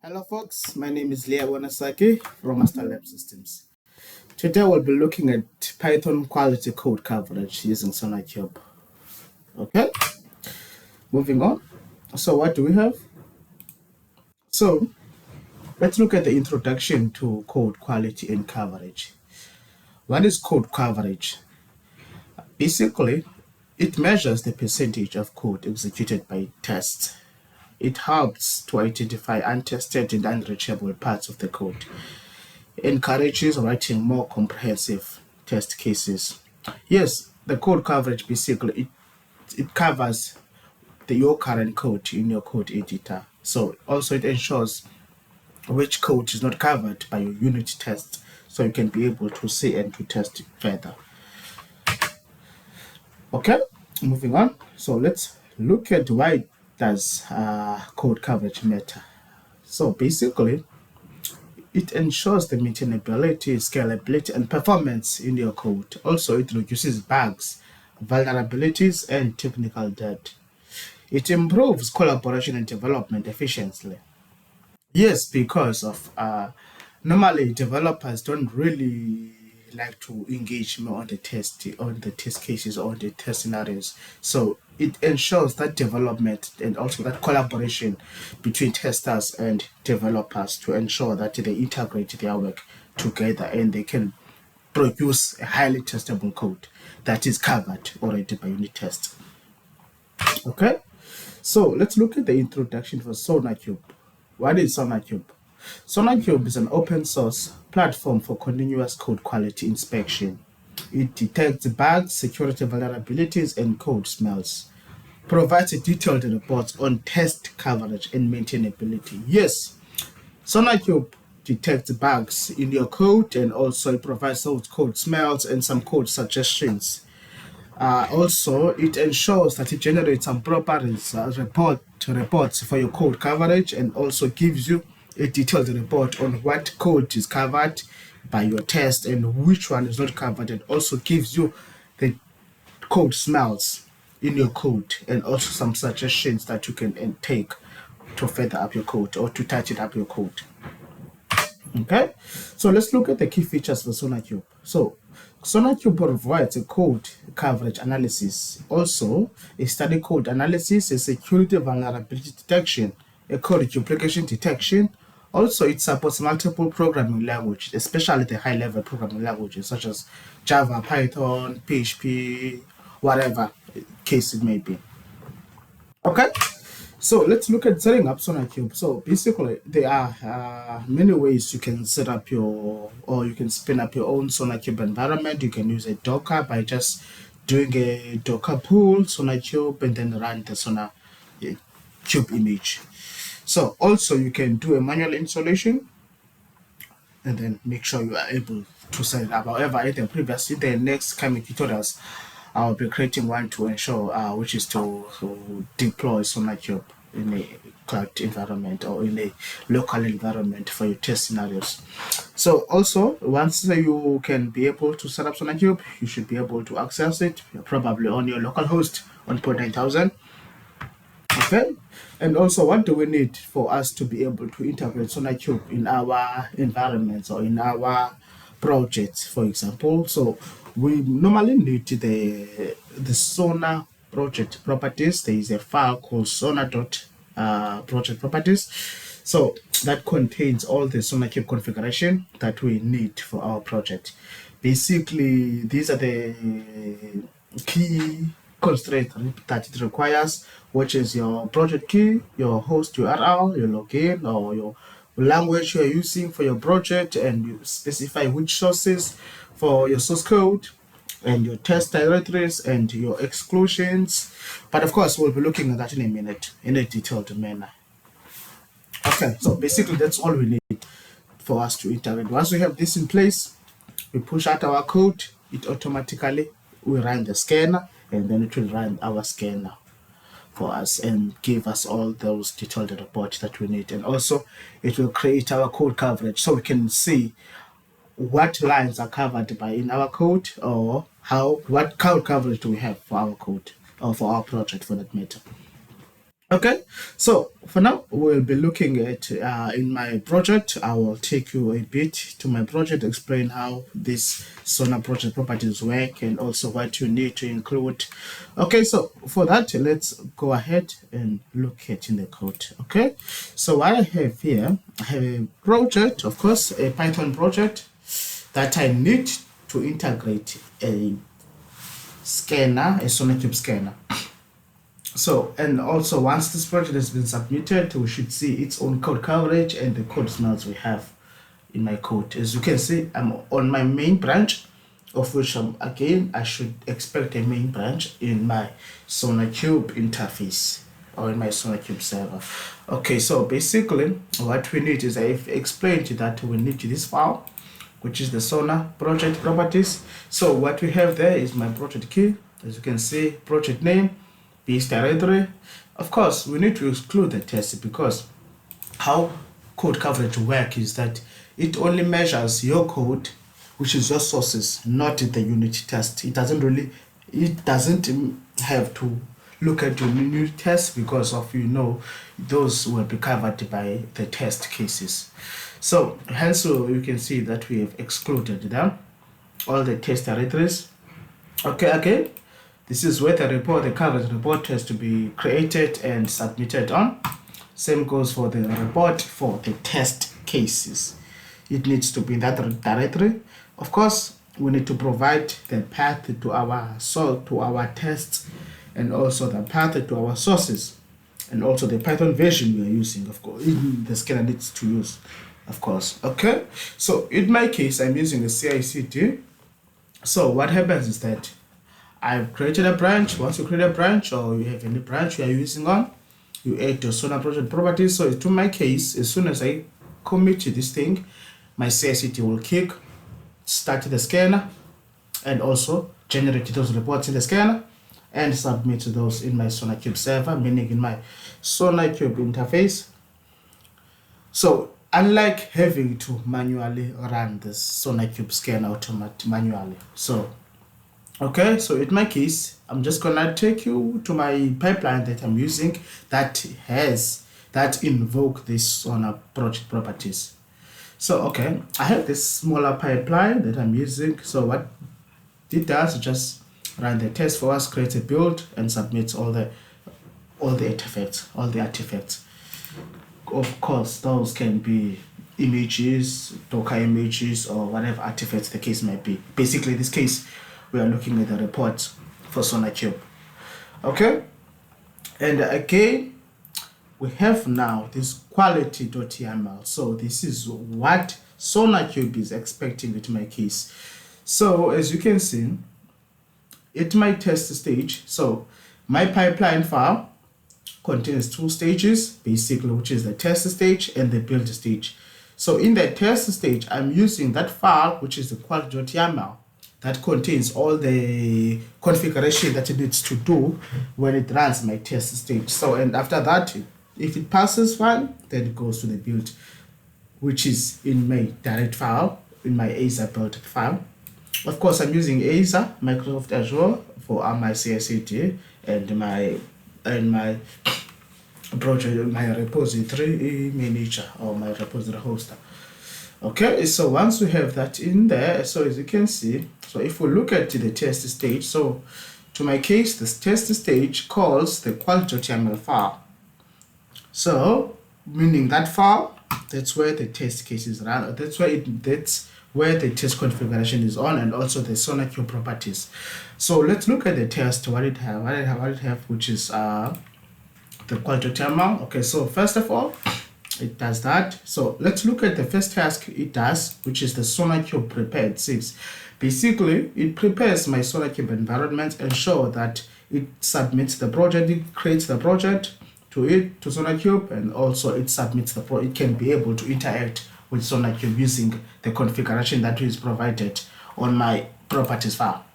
Hello folks, my name is Leah Wanasaki from Master Lab Systems. Today we'll be looking at Python quality code coverage using SonarQube. Okay, moving on. So what do we have? So let's look at the introduction to code quality and coverage. What is code coverage? Basically, it measures the percentage of code executed by tests. It helps to identify untested and unreachable parts of the code. Encourages writing more comprehensive test cases. Yes, the code coverage basically it covers your current code in your code editor. So also it ensures which code is not covered by your unit test, so you can be able to see and to test further. Okay, moving on. So let's look at why does code coverage matter. So basically, it ensures the maintainability, scalability, and performance in your code. Also, it reduces bugs, vulnerabilities, and technical debt. It improves collaboration and development efficiently. Yes, because of normally developers don't really like to engage more on the test cases or the test scenarios. So it ensures that development and also that collaboration between testers and developers to ensure that they integrate their work together and they can produce a highly testable code that is covered already by unit tests. Okay, so let's look at the introduction for SonarQube. What is SonarQube? SonarQube is an open source platform for continuous code quality inspection. It detects bugs, security vulnerabilities, and code smells. Provides a detailed report on test coverage and maintainability. Yes, SonarQube detects bugs in your code and also it provides those code smells and some code suggestions. Also, it ensures that it generates some proper reports for your code coverage and also gives you a detailed report on what code is covered by your test and which one is not covered, and also gives you the code smells in your code and also some suggestions that you can take to further up your code or to touch it up your code. Okay, so let's look at the key features for SonarQube. So SonarQube provides a code coverage analysis, also a study code analysis, a security vulnerability detection, a code duplication detection. Also, it supports multiple programming languages, especially the high-level programming languages such as Java, Python, PHP, whatever case it may be. Okay, so let's look at setting up SonarQube. So basically, there are many ways you can set up you can spin up your own SonarQube environment. You can use a Docker by just doing a Docker pull SonarQube and then run the SonarQube image. So also you can do a manual installation and then make sure you are able to set it up. However, in the next coming tutorials, I'll be creating one to ensure which is to deploy SonarQube in a cloud environment or in a local environment for your test scenarios. So also, once you can be able to set up SonarQube, you should be able to access it probably on your local host on port 9000. Okay, and also what do we need for us to be able to integrate SonarQube in our environments or in our projects, for example? So we normally need the Sonar project properties. There is a file called sonar.project properties. So that contains all the SonarQube configuration that we need for our project. Basically, these are the key constraint that it requires, which is your project key, your host URL, your login, or your language you are using for your project, and you specify which sources for your source code and your test directories and your exclusions. But of course, we'll be looking at that in a minute in a detailed manner. Okay, so basically that's all we need for us to integrate. Once we have this in place, we push out our code, it automatically will run the scanner, and then it will run our scanner for us and give us all those detailed reports that we need. And also it will create our code coverage so we can see what lines are covered by in our code, or what code coverage do we have for our code or for our project for that matter. Okay, so for now we'll be looking at in my project. I will take you a bit to my project, explain how this Sonar project properties work, and also what you need to include. Okay, so for that, let's go ahead and look at in the code. Okay, so what I have here, I have a project, of course, a Python project that I need to integrate a scanner, a SonarQube scanner. So, and also once this project has been submitted, we should see its own code coverage and the code smells we have in my code. As you can see, I'm on my main branch, of which again, I should expect a main branch in my SonarQube interface or in my SonarQube server. Okay, so basically what we need is, I've explained that we need this file, which is the Sonar project properties. So what we have there is my project key, as you can see, project name, base directory. Of course, we need to exclude the test, because how code coverage work is that it only measures your code, which is your sources, not the unit test. It doesn't have to look at your unit test, because of, those will be covered by the test cases. So hence, so you can see that we have excluded them, all the test directories. Okay, again, this is where the coverage report has to be created and submitted on. Same goes for the report for the test cases. It needs to be in that directory. Of course, we need to provide the path to our tests, and also the path to our sources, and also the Python version we are using, of course, the scanner needs to use, of course. Okay, so in my case, I'm using the CI/CD. So what happens is that I've created a branch. Once you create a branch, or you have any branch you are using on, you add your Sonar project properties. So to my case, as soon as I commit to this thing, my CI/CD will kick, start the scanner, and also generate those reports in the scanner and submit those in my SonarQube server, meaning in my SonarQube interface. So unlike having to manually run this SonarQube scanner manually. So okay, so in my case, I'm just gonna take you to my pipeline that I'm using that invoke this Sonar project properties. So okay, I have this smaller pipeline that I'm using. So what it does, just run the test for us, create a build, and submits all the artifacts. Of course, those can be images, Docker images, or whatever artifacts the case might be. Basically, in this case, we are looking at the report for SonarQube. Okay, and again, we have now this quality.yaml. So this is what SonarQube is expecting at my case. So as you can see, at my test stage, so my pipeline file contains two stages, basically, which is the test stage and the build stage. So in the test stage, I'm using that file, which is the quality.yaml, that contains all the configuration that it needs to do when it runs my test stage. So, and after that, if it passes fine, then it goes to the build, which is in my direct file, in my Azure build file. Of course, I'm using Azure, Microsoft Azure, for my CI/CD and my project, my repository manager, or my repository hoster. Okay, so once we have that in there, so as you can see, so if we look at the test stage, so to my case, this test stage calls the quality.yaml file. So meaning that file, that's where the test cases run. That's where the test configuration is on, and also the SonarQube properties. So let's look at the test. What it have, which is the quality.yaml. Okay, so first of all, it does that. So let's look at the first task it does, which is the SonarQube prepared 6. Basically, it prepares my SonarQube environment, ensure that it submits the project, it creates the project to SonarQube, and also it submits it can be able to interact with SonarQube using the configuration that is provided on my properties file.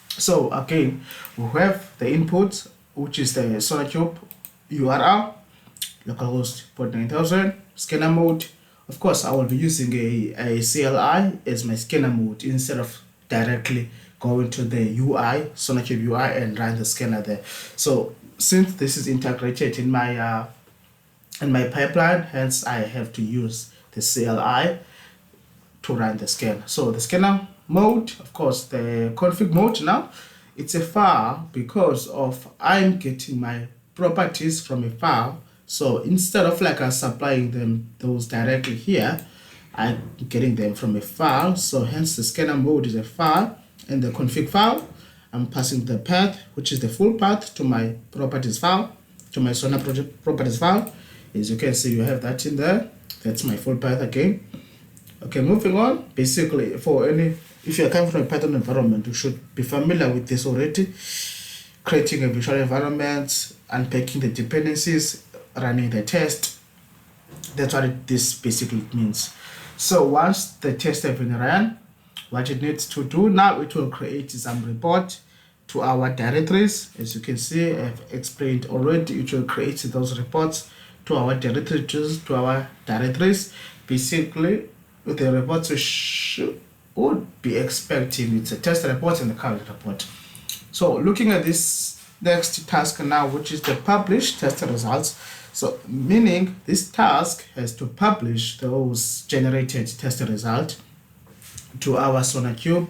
So again, we have the input, which is the SonarQube URL, localhost port 9000, scanner mode. Of course, I will be using a CLI as my scanner mode instead of directly go into the UI, SonarQube UI, and run the scanner there. So since this is integrated in my pipeline, hence I have to use the CLI to run the scanner. So the scanner mode, of course, the config mode now, it's a file because of I'm getting my properties from a file. So instead of like us supplying them those directly here, I'm getting them from a file. So hence the scanner mode is a file, and the config file, I'm passing the path, which is the full path, to my properties file, to my Sonar project properties file. As you can see, you have that in there. That's my full path again. Okay, moving on. Basically, if you're coming from a Python environment, you should be familiar with this already. Creating a visual environment, unpacking the dependencies, running the test. That's what this basically means. So once the test has been run, what it needs to do now, it will create some report to our directories. As you can see, I've explained already, it will create those reports to our directories. Basically, with the reports we would be expecting, it's a test report and the current report. So looking at this next task now, which is the publish test results. So meaning this task has to publish those generated test results to our SonarQube.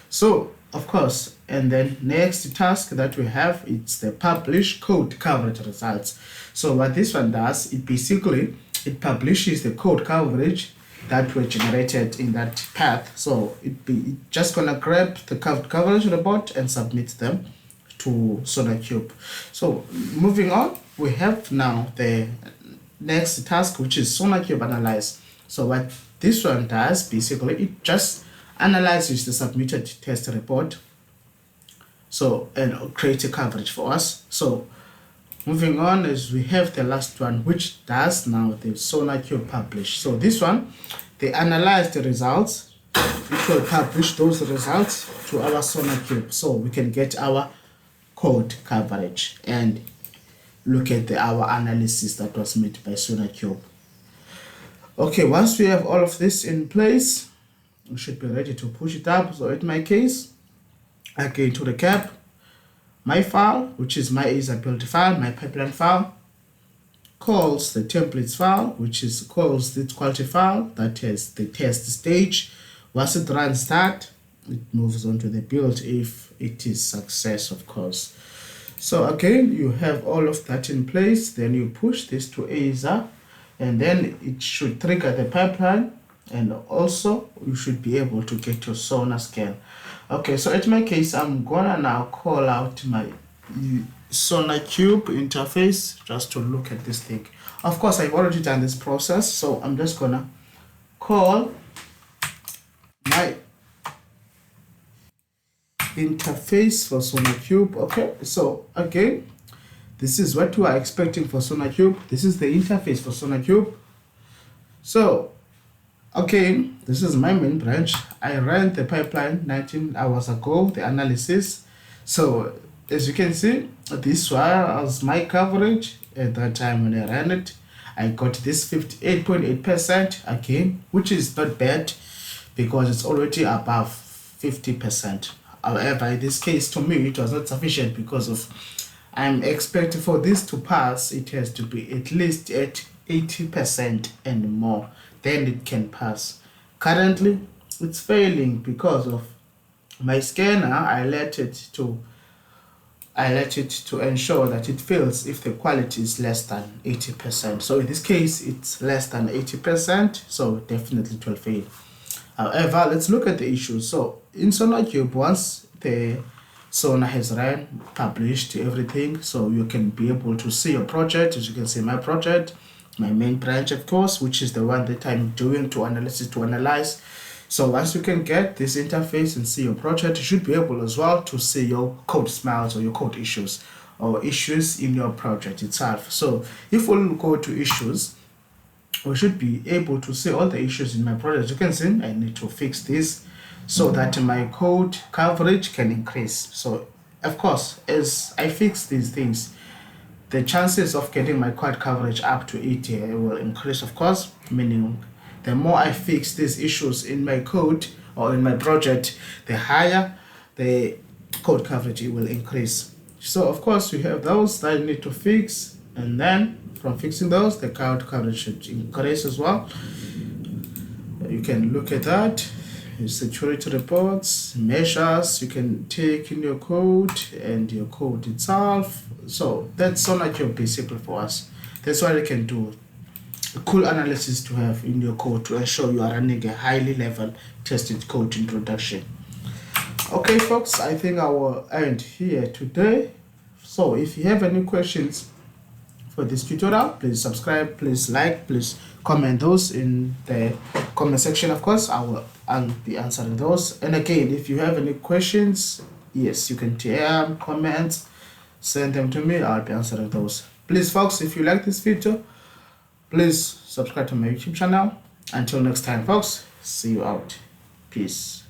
So of course, and then next task that we have, it's the publish code coverage results. So what this one does, it publishes the code coverage that were generated in that path. So it just gonna grab the coverage report and submit them to SonarQube. So moving on, we have now the next task, which is SonarQube analyze. So what this one does, basically, it just analyzes the submitted test report, so, and create a coverage for us. So moving on is we have the last one, which does now the SonarQube publish. So this one, they analyze the results. It will publish those results to our SonarQube, so we can get our code coverage and look at our analysis that was made by SonarQube. Okay, once we have all of this in place, we should be ready to push it up. So in my case, again, to recap, my file, which is my build file, my pipeline file, calls the templates file, which is calls the quality file that has the test stage. Once it runs that, it moves on to the build if it is success, of course. So again, you have all of that in place. Then you push this to ASA, and then it should trigger the pipeline, and also you should be able to get your Sonar scan. Okay, so in my case, I'm gonna now call out my SonarQube interface just to look at this thing. Of course, I've already done this process, so I'm just gonna call my interface for SonarQube. Okay, so again, this is what we are expecting for SonarQube. This is the interface for SonarQube. So again, this is my main branch. I ran the pipeline 19 hours ago, the analysis. So as you can see, this was my coverage at that time when I ran it. I got this 58.8% again, which is not bad because it's already above 50%. However, in this case, to me, it was not sufficient because of I'm expecting for this to pass, it has to be at least at 80% and more. Then it can pass. Currently, it's failing because of my scanner. I let it to ensure that it fails if the quality is less than 80%. So in this case, it's less than 80%, so definitely it will fail. However, let's look at the issues. So in SonarQube, once the Sonar has run, published everything, so you can be able to see your project. As you can see, my project, my main branch, of course, which is the one that I'm doing to analyze. So once you can get this interface and see your project, you should be able as well to see your code smells or your code issues or issues in your project itself. So if we'll go to issues, we should be able to see all the issues in my project. As you can see, I need to fix this so that my code coverage can increase. So of course, as I fix these things, the chances of getting my code coverage up to 80 will increase, of course, meaning the more I fix these issues in my code or in my project, the higher the code coverage will increase. So of course we have those that you need to fix, and then from fixing those, the code coverage should increase as well. You can look at that. Security reports, measures you can take in your code and your code itself. So that's SonarQube basically for us. That's what you can do. A cool analysis to have in your code to ensure you are running a highly level tested code in production. Okay folks, I think I will end here today. So if you have any questions for this tutorial, please subscribe, please like, please comment those in the comment section. Of course I'll be answering those. And again, if you have any questions, yes, you can DM, comment, send them to me. I'll be answering those. Please folks, if you like this video, please subscribe to my YouTube channel. Until next time folks, see you out. Peace.